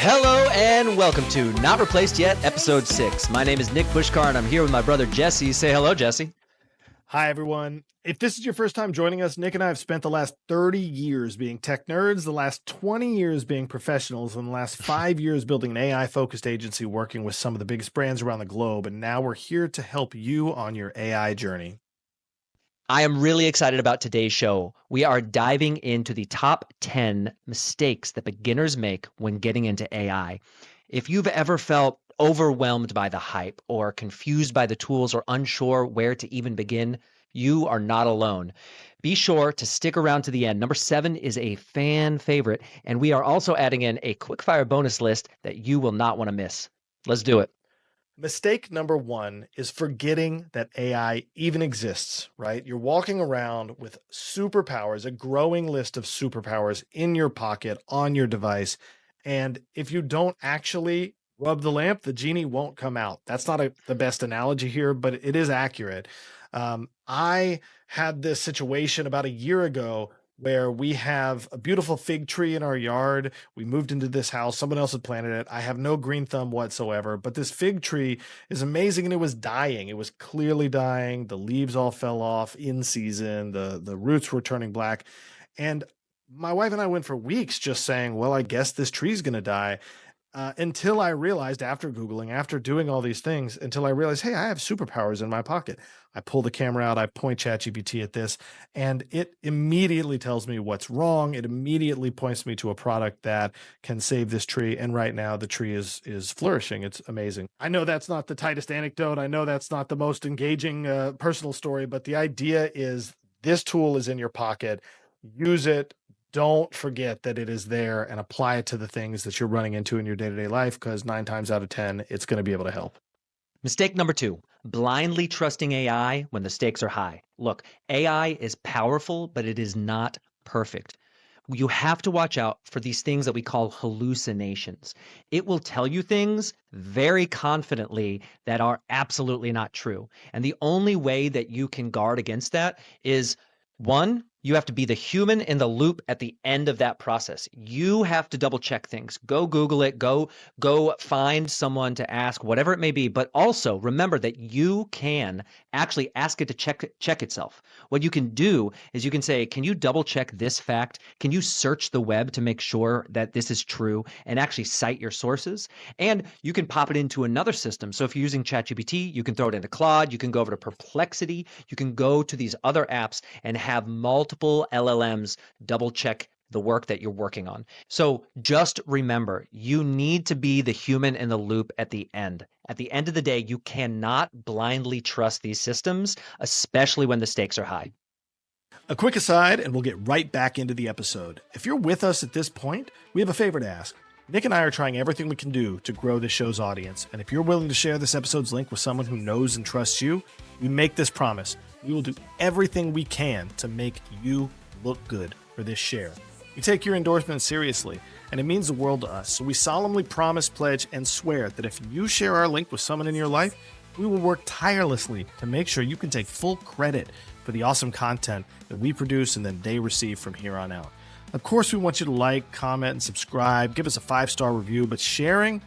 Hello and welcome to Not Replaced Yet, Episode 6. My name is Nick Bushcar and I'm here with my brother Jesse. Say hello, Jesse. Hi, everyone. If this is your first time joining us, Nick and I have spent the last 30 years being tech nerds, the last 20 years being professionals, and the last 5 years building an AI-focused agency working with some of the biggest brands around the globe. And now we're here to help you on your AI journey. I am really excited about today's show. We are diving into the top 10 mistakes that beginners make when getting into AI. If you've ever felt overwhelmed by the hype or confused by the tools or unsure where to even begin, you are not alone. Be sure to stick around to the end. Number 7 is a fan favorite, and we are also adding in a quickfire bonus list that you will not want to miss. Let's do it. Mistake number 1 is forgetting that AI even exists, right? You're walking around with superpowers, a growing list of superpowers in your pocket, on your device. And if you don't actually rub the lamp, the genie won't come out. That's not the best analogy here, but it is accurate. I had this situation about a year ago where we have a beautiful fig tree in our yard. We moved into this house. Someone else had planted it. I have no green thumb whatsoever, but this fig tree is amazing and it was dying. It was clearly dying. The leaves all fell off in season. The roots were turning black. And my wife and I went for weeks just saying, well, I guess this tree's going to die. Until I realized after Googling, after doing all these things, until I realized, hey, I have superpowers in my pocket. I pull the camera out, I point ChatGPT at this, and it immediately tells me what's wrong. It immediately points me to a product that can save this tree. And right now the tree is flourishing. It's amazing. I know that's not the tightest anecdote. I know that's not the most engaging personal story, but the idea is this tool is in your pocket. Use it. Don't forget that it is there and apply it to the things that you're running into in your day-to-day life, because 9 times out of 10, it's going to be able to help. Mistake number 2, blindly trusting AI when the stakes are high. Look, AI is powerful, but it is not perfect. You have to watch out for these things that we call hallucinations. It will tell you things very confidently that are absolutely not true. And the only way that you can guard against that is, 1, you have to be the human in the loop at the end of that process. You have to double check things. Go Google it, go find someone to ask, whatever it may be. But also remember that you can actually ask it to check itself. What you can do is you can say, can you double check this fact? Can you search the web to make sure that this is true and actually cite your sources? And you can pop it into another system. So if you're using ChatGPT, you can throw it into Claude, you can go over to Perplexity, you can go to these other apps and have multiple LLMs double check the work that you're working on. So just remember, you need to be the human in the loop at the end. At the end of the day, you cannot blindly trust these systems, especially when the stakes are high. A quick aside, and we'll get right back into the episode. If you're with us at this point, we have a favor to ask. Nick and I are trying everything we can do to grow this show's audience. And if you're willing to share this episode's link with someone who knows and trusts you, we make this promise. We will do everything we can to make you look good for this share. We take your endorsement seriously, and it means the world to us. So we solemnly promise, pledge, and swear that if you share our link with someone in your life, we will work tirelessly to make sure you can take full credit for the awesome content that we produce and then they receive from here on out. Of course, we want you to like, comment, and subscribe. Give us a 5-star review, but sharing,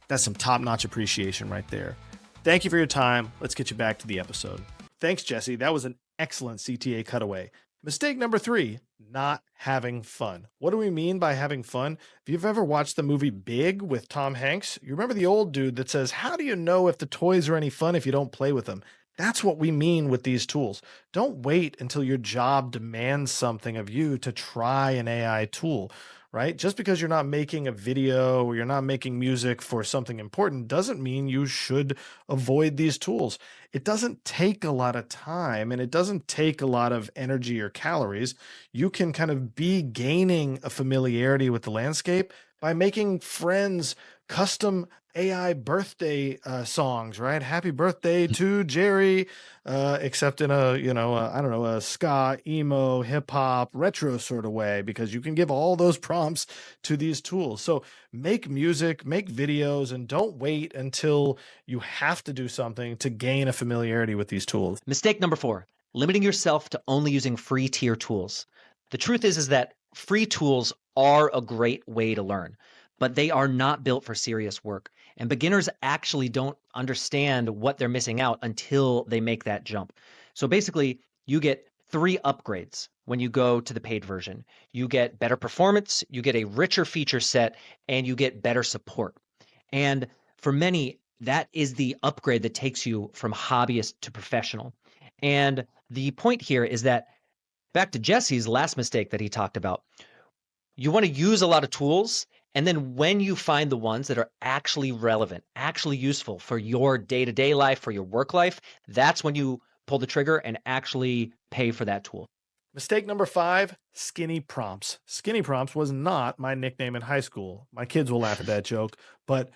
that's some top-notch appreciation right there. Thank you for your time. Let's get you back to the episode. Thanks, Jesse. That was an excellent CTA cutaway. Mistake number 3, not having fun. What do we mean by having fun? If you've ever watched the movie Big with Tom Hanks, you remember the old dude that says, how do you know if the toys are any fun if you don't play with them? That's what we mean with these tools. Don't wait until your job demands something of you to try an AI tool, right? Just because you're not making a video or you're not making music for something important doesn't mean you should avoid these tools. It doesn't take a lot of time and it doesn't take a lot of energy or calories. You can kind of be gaining a familiarity with the landscape by making friends custom AI birthday songs, right? Happy birthday to Jerry, except in a ska, emo, hip hop, retro sort of way, because you can give all those prompts to these tools. So make music, make videos, and don't wait until you have to do something to gain a familiarity with these tools. Mistake number 4, limiting yourself to only using free tier tools. The truth is that free tools are a great way to learn. but they are not built for serious work. And beginners actually don't understand what they're missing out until they make that jump. So basically, you get 3 upgrades when you go to the paid version. You get better performance, you get a richer feature set, and you get better support. And for many, that is the upgrade that takes you from hobbyist to professional. And the point here is that back to Jesse's last mistake that he talked about, you want to use a lot of tools. And then when you find the ones that are actually relevant, actually useful for your day to day life, for your work life, that's when you pull the trigger and actually pay for that tool. Mistake number 5, skinny prompts. Skinny prompts was not my nickname in high school. My kids will laugh at that joke, but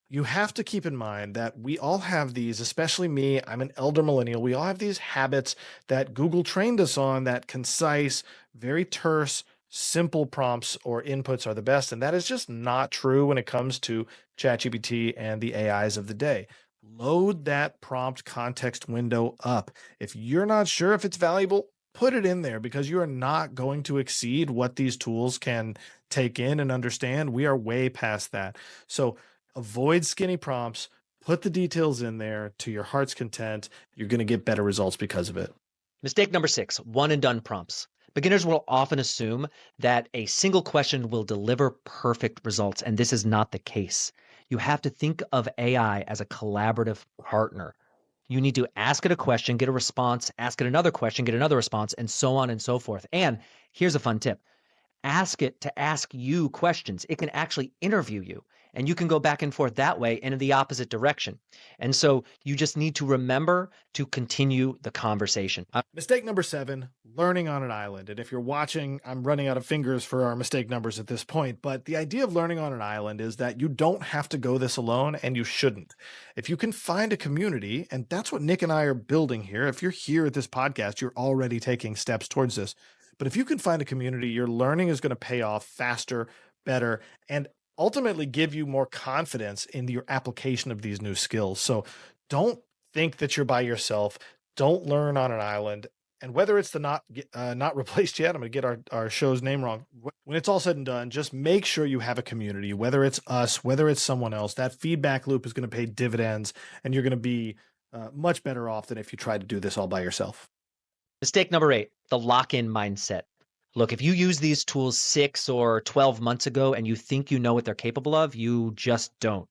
you have to keep in mind that we all have these, especially me, I'm an elder millennial. We all have these habits that Google trained us on, that concise, very terse, simple prompts or inputs are the best. And that is just not true when it comes to ChatGPT and the AIs of the day. Load that prompt context window up. If you're not sure if it's valuable, put it in there, because you are not going to exceed what these tools can take in and understand. We are way past that. So avoid skinny prompts, put the details in there to your heart's content. You're going to get better results because of it. Mistake number 6, one and done prompts. Beginners will often assume that a single question will deliver perfect results, and this is not the case. You have to think of AI as a collaborative partner. You need to ask it a question, get a response, ask it another question, get another response, and so on and so forth. And here's a fun tip. Ask it to ask you questions. It can actually interview you, and you can go back and forth that way and in the opposite direction. And so you just need to remember to continue the conversation. Mistake number 7, learning on an island. And if you're watching, I'm running out of fingers for our mistake numbers at this point. But the idea of learning on an island is that you don't have to go this alone, and you shouldn't. If you can find a community, and that's what Nick and I are building here. If you're here at this podcast, you're already taking steps towards this. But if you can find a community, your learning is going to pay off faster, better, and ultimately give you more confidence in your application of these new skills. So don't think that you're by yourself. Don't learn on an island. And whether it's the not replaced yet, I'm going to get our show's name wrong. When it's all said and done, just make sure you have a community, whether it's us, whether it's someone else. That feedback loop is going to pay dividends, and you're going to be much better off than if you try to do this all by yourself. Mistake number 8, the lock-in mindset. Look, if you use these tools 6 or 12 months ago and you think you know what they're capable of, you just don't.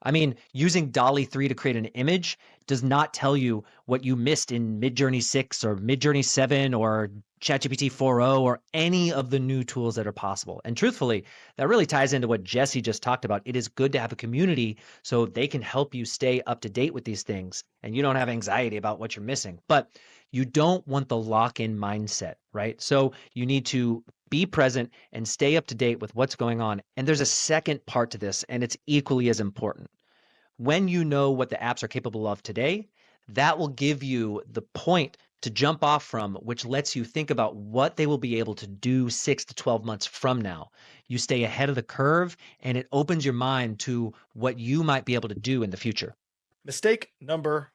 I mean, using DALL-E 3 to create an image does not tell you what you missed in Midjourney 6 or Midjourney 7 or ChatGPT 4.0 or any of the new tools that are possible. And truthfully, that really ties into what Jesse just talked about. It is good to have a community so they can help you stay up to date with these things and you don't have anxiety about what you're missing. But you don't want the lock-in mindset, right? So you need to be present and stay up to date with what's going on. And there's a second part to this, and it's equally as important. When you know what the apps are capable of today, that will give you the point to jump off from, which lets you think about what they will be able to do 6 to 12 months from now. You stay ahead of the curve, and it opens your mind to what you might be able to do in the future. Mistake number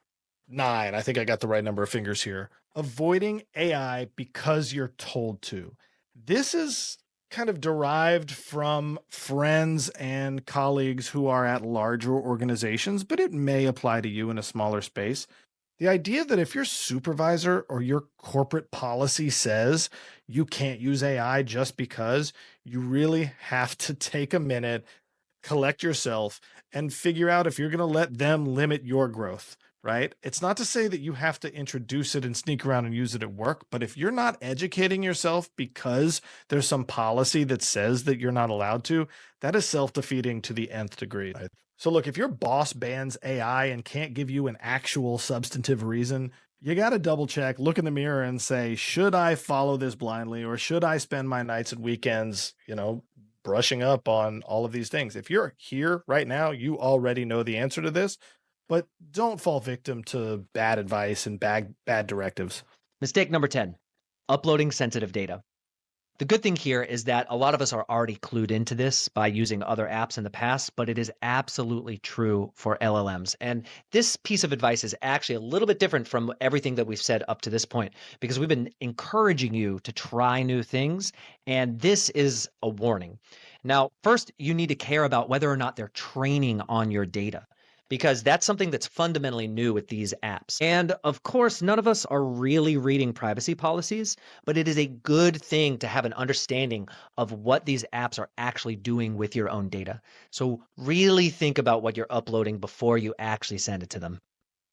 9. I think I got the right number of fingers here. Avoiding AI because you're told to. This is kind of derived from friends and colleagues who are at larger organizations, but it may apply to you in a smaller space. The idea that if your supervisor or your corporate policy says you can't use AI just because, you really have to take a minute, collect yourself, and figure out if you're going to let them limit your growth, right? It's not to say that you have to introduce it and sneak around and use it at work, but if you're not educating yourself because there's some policy that says that you're not allowed to, that is self-defeating to the nth degree. Right? So look, if your boss bans AI and can't give you an actual substantive reason, you got to double check, look in the mirror and say, should I follow this blindly, or should I spend my nights and weekends, brushing up on all of these things? If you're here right now, you already know the answer to this, but don't fall victim to bad advice and bad directives. Mistake number 10, uploading sensitive data. The good thing here is that a lot of us are already clued into this by using other apps in the past, but it is absolutely true for LLMs. And this piece of advice is actually a little bit different from everything that we've said up to this point, because we've been encouraging you to try new things. And this is a warning. Now, first, you need to care about whether or not they're training on your data, because that's something that's fundamentally new with these apps. And of course, none of us are really reading privacy policies, but it is a good thing to have an understanding of what these apps are actually doing with your own data. So, really think about what you're uploading before you actually send it to them.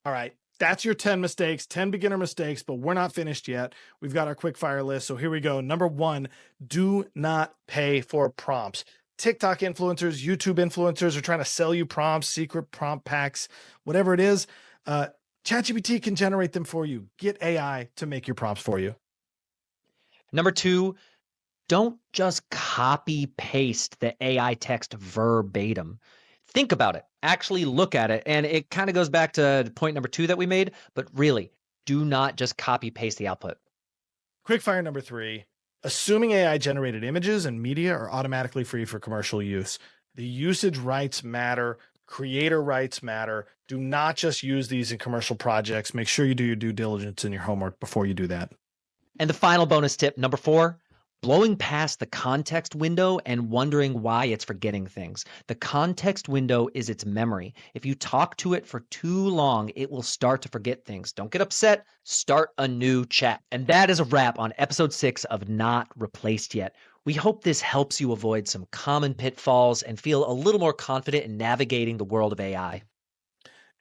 All right. That's your 10 mistakes, 10 beginner mistakes, but we're not finished yet. We've got our quick fire list. So here we go. Number one, do not pay for prompts. TikTok influencers, YouTube influencers are trying to sell you prompts, secret prompt packs, whatever it is. ChatGPT can generate them for you. Get AI to make your prompts for you. Number two, don't just copy paste the AI text verbatim. Think about it, actually look at it. And it kind of goes back to point number two that we made, but really, do not just copy paste the output. Quickfire number three, assuming AI generated images and media are automatically free for commercial use. The usage rights matter, creator rights matter. Do not just use these in commercial projects. Make sure you do your due diligence and your homework before you do that. And the final bonus tip, number four, blowing past the context window and wondering why it's forgetting things. The context window is its memory. If you talk to it for too long, it will start to forget things. Don't get upset. Start a new chat. And that is a wrap on episode 6 of Not Replaced Yet. We hope this helps you avoid some common pitfalls and feel a little more confident in navigating the world of AI.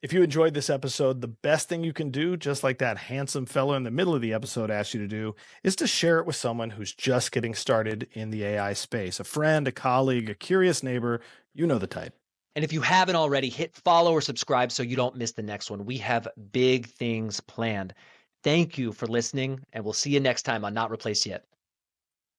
If you enjoyed this episode, the best thing you can do, just like that handsome fellow in the middle of the episode asked you to do, is to share it with someone who's just getting started in the AI space. A friend, a colleague, a curious neighbor, you know the type. And if you haven't already, hit follow or subscribe so you don't miss the next one. We have big things planned. Thank you for listening, and we'll see you next time on Not Replaced Yet.